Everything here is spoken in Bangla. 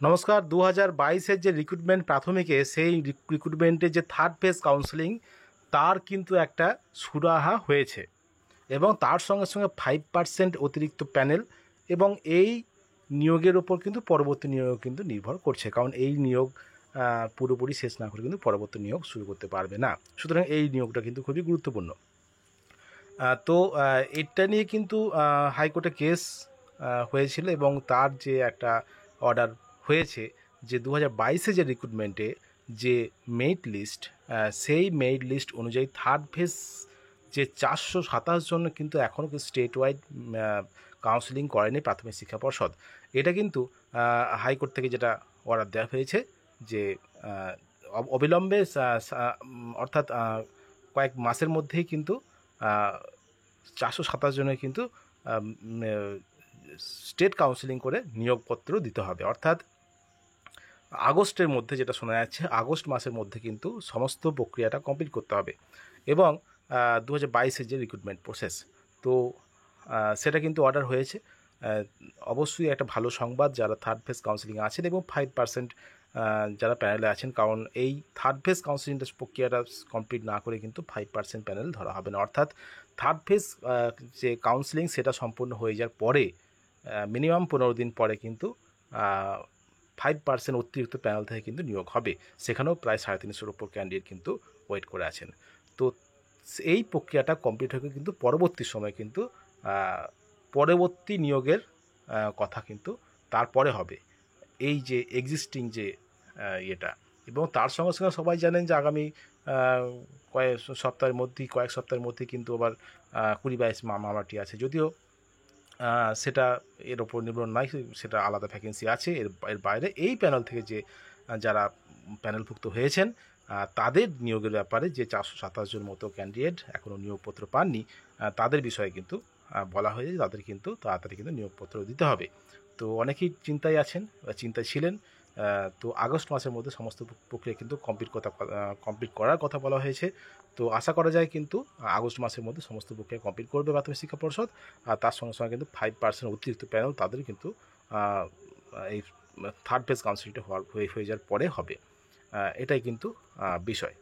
নমস্কার। 2022-এর যে রিক্রুটমেন্ট প্রাথমিকে, সেই রিক্রুটমেন্টের যে থার্ড ফেজ কাউন্সেলিং, তার কিন্তু একটা সুরাহা হয়েছে এবং তার সঙ্গে সঙ্গে 5% অতিরিক্ত প্যানেল এবং এই নিয়োগের ওপর কিন্তু পরবর্তী নিয়োগ কিন্তু নির্ভর করছে, কারণ এই নিয়োগ পুরোপুরি শেষ না করে কিন্তু পরবর্তী নিয়োগ শুরু করতে পারবে না। সুতরাং এই নিয়োগটা কিন্তু খুবই গুরুত্বপূর্ণ। তো এটা নিয়ে কিন্তু হাইকোর্টে কেস হয়েছিল এবং তার যে একটা অর্ডার হয়েছে যে 2022-এ যে রিক্রুটমেন্টে যে মেরিট লিস্ট, সেই মেরিট লিস্ট অনুযায়ী থার্ড ফেজ যে 427 জন কিন্তু এখনও কিন্তু স্টেট ওয়াইড কাউন্সেলিং করেনি প্রাথমিক শিক্ষা পর্ষদ। এটা কিন্তু হাইকোর্ট থেকে যেটা অর্ডার দেওয়া হয়েছে যে অবিলম্বে অর্থাৎ কয়েক মাসের মধ্যেই কিন্তু 427 জনের কিন্তু স্টেট কাউন্সেলিং করে নিয়োগপত্র দিতে হবে, অর্থাৎ আগস্টের মধ্যে, যেটা শোনা যাচ্ছে আগস্ট মাসের মধ্যে কিন্তু সমস্ত প্রক্রিয়াটা কমপ্লিট করতে হবে। এবং 2022-এর যে রিক্রুটমেন্ট প্রসেস, তো সেটা কিন্তু অর্ডার হয়েছে। অবশ্যই একটা ভালো সংবাদ যারা থার্ড ফেজ কাউন্সেলিং আছেন এবং 5% যারা প্যানেলে আছেন, কারণ এই থার্ড ফেজ কাউন্সেলিংটা প্রক্রিয়াটা কমপ্লিট না করে কিন্তু 5% প্যানেল ধরা হবে না। অর্থাৎ থার্ড ফেজ যে কাউন্সেলিং সেটা সম্পূর্ণ হয়ে যাওয়ার পরে মিনিমাম 15 দিন পরে কিন্তু 5% অতিরিক্ত প্যানেল থেকে কিন্তু নিয়োগ হবে। সেখানেও প্রায় 350-এর উপর ক্যান্ডিডেট কিন্তু ওয়েট করে আছেন। তো এই প্রক্রিয়াটা কমপ্লিট হয়ে কিন্তু পরবর্তী সময়ে কিন্তু পরবর্তী নিয়োগের কথা কিন্তু তারপরে হবে, এই যে এক্সিস্টিং যে ইয়েটা। এবং তার সঙ্গে সঙ্গে সবাই জানেন যে আগামী কয়েক সপ্তাহের মধ্যেই কিন্তু আবার 20-22 মামলাটি আছে, যদিও সেটা এর ওপর নির্ভর নয়, সেটা আলাদা ভ্যাকেন্সি আছে। এর বাইরে এই প্যানেল থেকে যে যারা প্যানেলভুক্ত হয়েছেন তাদের নিয়োগের ব্যাপারে যে 427 জন মতো ক্যান্ডিডেট এখনও নিয়োগপত্র পাননি, তাদের বিষয়ে কিন্তু বলা হয়েছে তাদের কিন্তু তাড়াতাড়ি কিন্তু নিয়োগপত্র দিতে হবে। তো অনেকেই চিন্তায় আছেন, চিন্তায় ছিলেন। তো আগস্ট মাসের মধ্যে সমস্ত প্রক্রিয়া কিন্তু কমপ্লিট করার কথা বলা হয়েছে। তো আশা করা যায় কিন্তু আগস্ট মাসের মধ্যে সমস্ত প্রক্রিয়া কমপ্লিট করবে প্রাথমিক শিক্ষা পর্ষদ। আর তার সঙ্গে সঙ্গে কিন্তু 5% অতিরিক্ত প্যানেল তাদের কিন্তু এই থার্ড ফেজ কাউন্সিলিংটা হয়ে যাওয়ার পরে হবে। এটাই কিন্তু বিষয়।